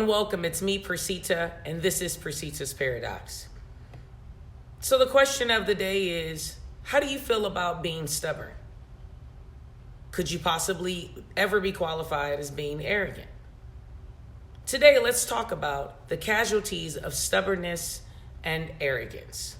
welcome. It's me, Persita, and this is Persita's Paradox. So the question of the day is, how do you feel about being stubborn? Could you possibly ever be qualified as being arrogant? Today, let's talk about the casualties of stubbornness and arrogance.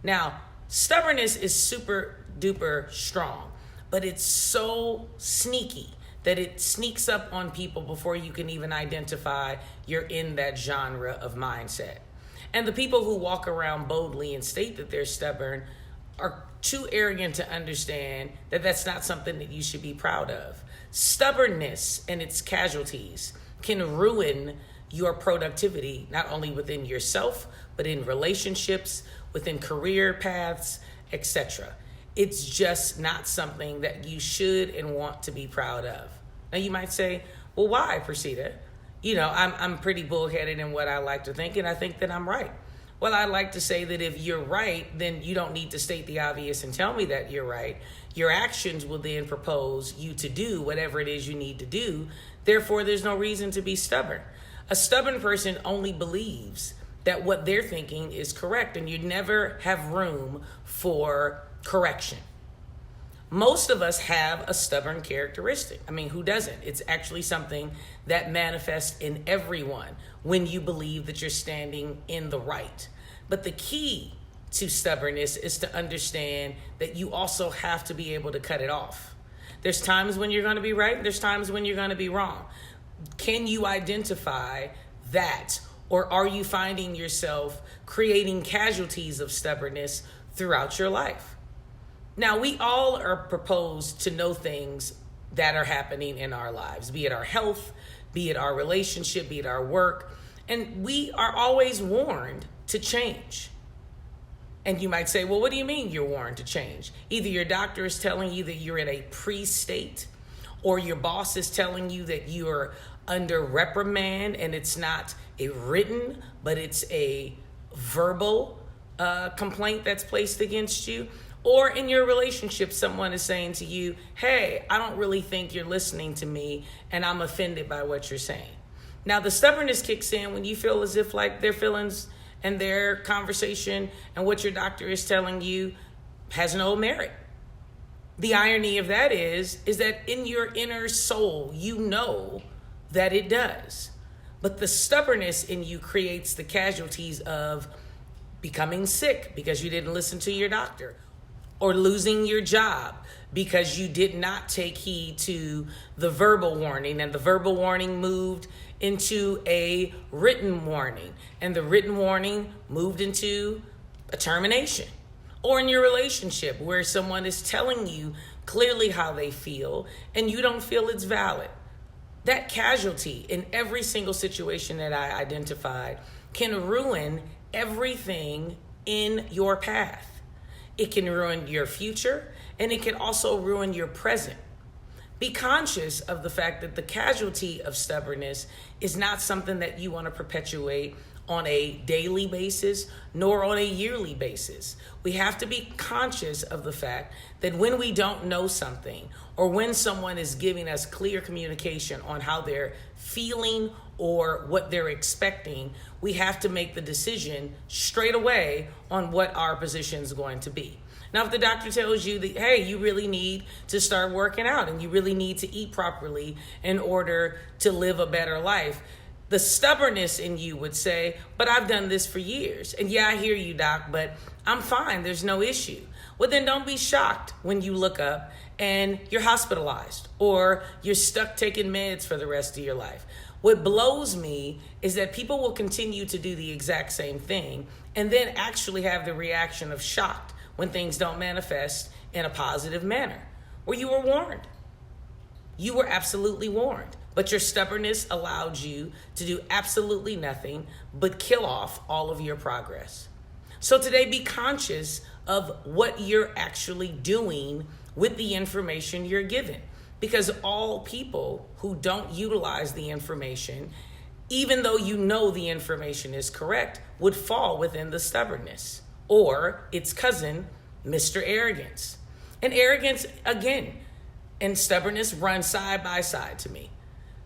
Now, stubbornness is super duper strong, but it's so sneaky that it sneaks up on people before you can even identify you're in that genre of mindset. And the people who walk around boldly and state that they're stubborn are too arrogant to understand that that's not something that you should be proud of. Stubbornness and its casualties can ruin your productivity, not only within yourself, but in relationships, within career paths, etc. It's just not something that you should and want to be proud of. Now you might say, well, why, Persita? You know, I'm pretty bullheaded in what I like to think, and I think that I'm right. Well, I like to say that if you're right, then you don't need to state the obvious and tell me that you're right. Your actions will then propose you to do whatever it is you need to do. Therefore, there's no reason to be stubborn. A stubborn person only believes that what they're thinking is correct, and you never have room for correction. Most of us have a stubborn characteristic. I mean, who doesn't? It's actually something that manifests in everyone when you believe that you're standing in the right. But the key to stubbornness is to understand that you also have to be able to cut it off. There's times when you're going to be right, there's times when you're going to be wrong. Can you identify that, or are you finding yourself creating casualties of stubbornness throughout your life? Now, we all are proposed to know things that are happening in our lives, be it our health, be it our relationship, be it our work, and we are always warned to change. And you might say, well, what do you mean you're warned to change? Either your doctor is telling you that you're in a pre-state, or your boss is telling you that you're under reprimand and it's not a written, but it's a verbal complaint that's placed against you. Or in your relationship, someone is saying to you, hey, I don't really think you're listening to me and I'm offended by what you're saying. Now, the stubbornness kicks in when you feel as if like their feelings and their conversation and what your doctor is telling you has no merit. The irony of that is that in your inner soul, you know that it does. But the stubbornness in you creates the casualties of becoming sick because you didn't listen to your doctor, or losing your job because you did not take heed to the verbal warning, and the verbal warning moved into a written warning, and the written warning moved into a termination. Or in your relationship where someone is telling you clearly how they feel and you don't feel it's valid. That casualty in every single situation that I identified can ruin everything in your path. It can ruin your future, and it can also ruin your present. Be conscious of the fact that the casualty of stubbornness is not something that you want to perpetuate on a daily basis, nor on a yearly basis. We have to be conscious of the fact that when we don't know something, or when someone is giving us clear communication on how they're feeling or what they're expecting, we have to make the decision straight away on what our position is going to be. Now, if the doctor tells you that, hey, you really need to start working out and you really need to eat properly in order to live a better life, the stubbornness in you would say, but I've done this for years. And yeah, I hear you, doc, but I'm fine. There's no issue. Well, then don't be shocked when you look up and you're hospitalized or you're stuck taking meds for the rest of your life. What blows me is that people will continue to do the exact same thing and then actually have the reaction of shocked when things don't manifest in a positive manner. Where you were warned. You were absolutely warned. But your stubbornness allowed you to do absolutely nothing but kill off all of your progress. So today, be conscious of what you're actually doing with the information you're given. Because all people who don't utilize the information, even though you know the information is correct, would fall within the stubbornness or its cousin, Mr. Arrogance. And arrogance, again, and stubbornness run side by side to me.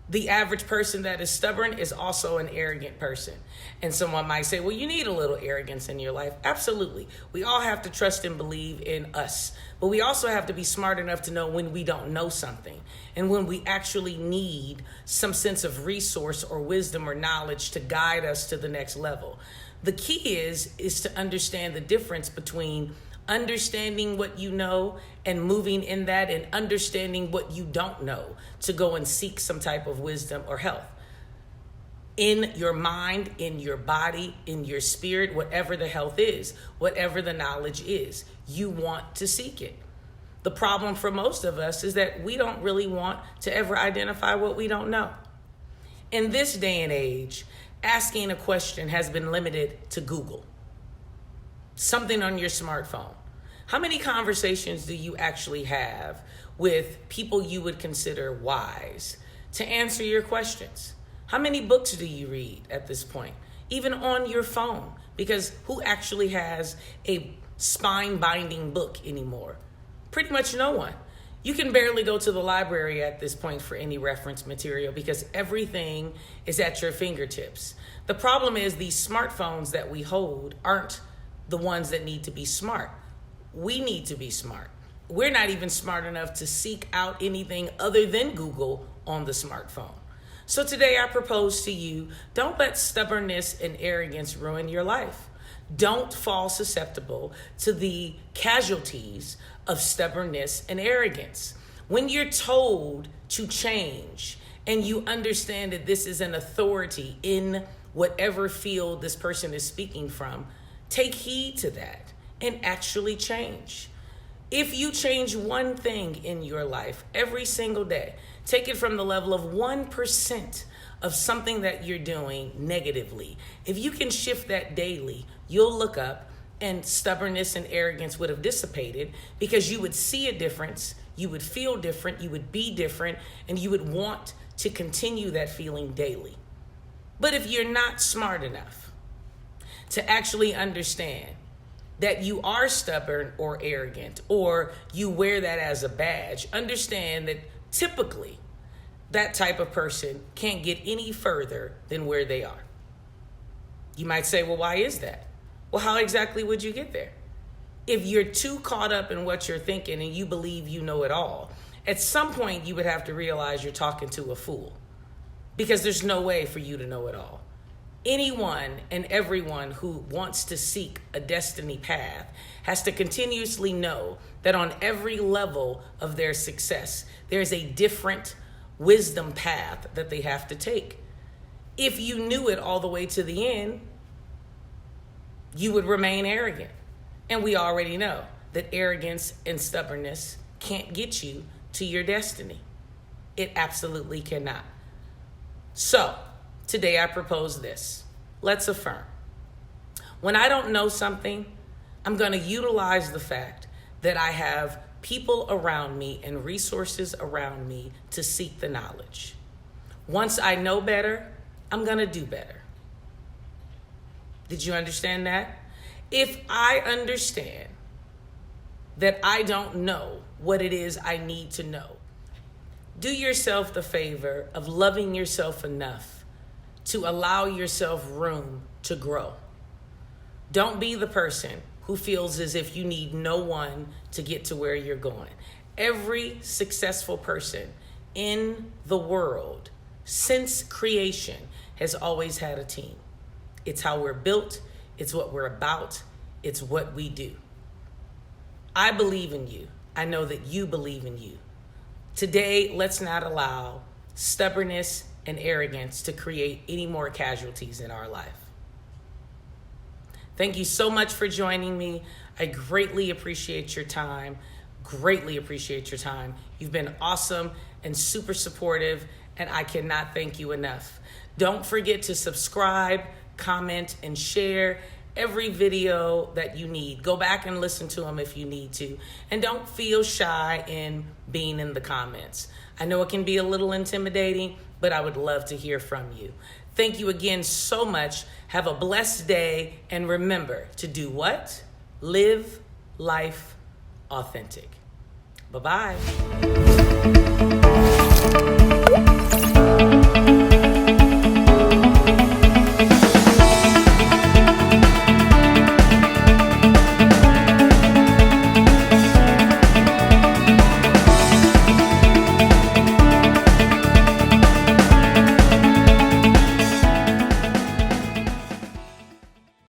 The average person that is stubborn is also an arrogant person. And someone might say, well, you need a little arrogance in your life. Absolutely. We all have to trust and believe in us. But we also have to be smart enough to know when we don't know something and when we actually need some sense of resource or wisdom or knowledge to guide us to the next level. The key is to understand the difference between understanding what you know and moving in that, and understanding what you don't know to go and seek some type of wisdom or health. In your mind, in your body, in your spirit, whatever the health is, whatever the knowledge is, you want to seek it. The problem for most of us is that we don't really want to ever identify what we don't know. In this day and age, asking a question has been limited to Google. Something on your smartphone. How many conversations do you actually have with people you would consider wise to answer your questions? How many books do you read at this point? Even on your phone, because who actually has a spine-binding book anymore? Pretty much no one. You can barely go to the library at this point for any reference material because everything is at your fingertips. The problem is these smartphones that we hold aren't the ones that need to be smart. We need to be smart. We're not even smart enough to seek out anything other than Google on the smartphone. So today I propose to you, don't let stubbornness and arrogance ruin your life. Don't fall susceptible to the casualties of stubbornness and arrogance. When you're told to change and you understand that this is an authority in whatever field this person is speaking from, take heed to that and actually change. If you change one thing in your life every single day, take it from the level of 1% of something that you're doing negatively. If you can shift that daily, you'll look up and stubbornness and arrogance would have dissipated because you would see a difference, you would feel different, you would be different, and you would want to continue that feeling daily. But if you're not smart enough to actually understand that you are stubborn or arrogant, or you wear that as a badge, understand that typically that type of person can't get any further than where they are. You might say, well, why is that? Well, how exactly would you get there? If you're too caught up in what you're thinking and you believe you know it all, at some point you would have to realize you're talking to a fool, because there's no way for you to know it all. Anyone and everyone who wants to seek a destiny path has to continuously know that on every level of their success, there's a different wisdom path that they have to take. If you knew it all the way to the end, you would remain arrogant. And we already know that arrogance and stubbornness can't get you to your destiny. It absolutely cannot. So, today I propose this. Let's affirm. When I don't know something, I'm going to utilize the fact that I have people around me and resources around me to seek the knowledge. Once I know better, I'm going to do better. Did you understand that? If I understand that I don't know what it is I need to know, do yourself the favor of loving yourself enough to allow yourself room to grow. Don't be the person who feels as if you need no one to get to where you're going. Every successful person in the world since creation has always had a team. It's how we're built. It's what we're about. It's what we do. I believe in you. I know that you believe in you. Today, let's not allow stubbornness and arrogance to create any more casualties in our life. Thank you so much for joining me. I greatly appreciate your time. Greatly appreciate your time. You've been awesome and super supportive, and I cannot thank you enough. Don't forget to subscribe, comment, and share every video that you need. Go back and listen to them if you need to. And don't feel shy in being in the comments. I know it can be a little intimidating, but I would love to hear from you. Thank you again so much. Have a blessed day. And remember to do what? Live life authentic. Bye-bye.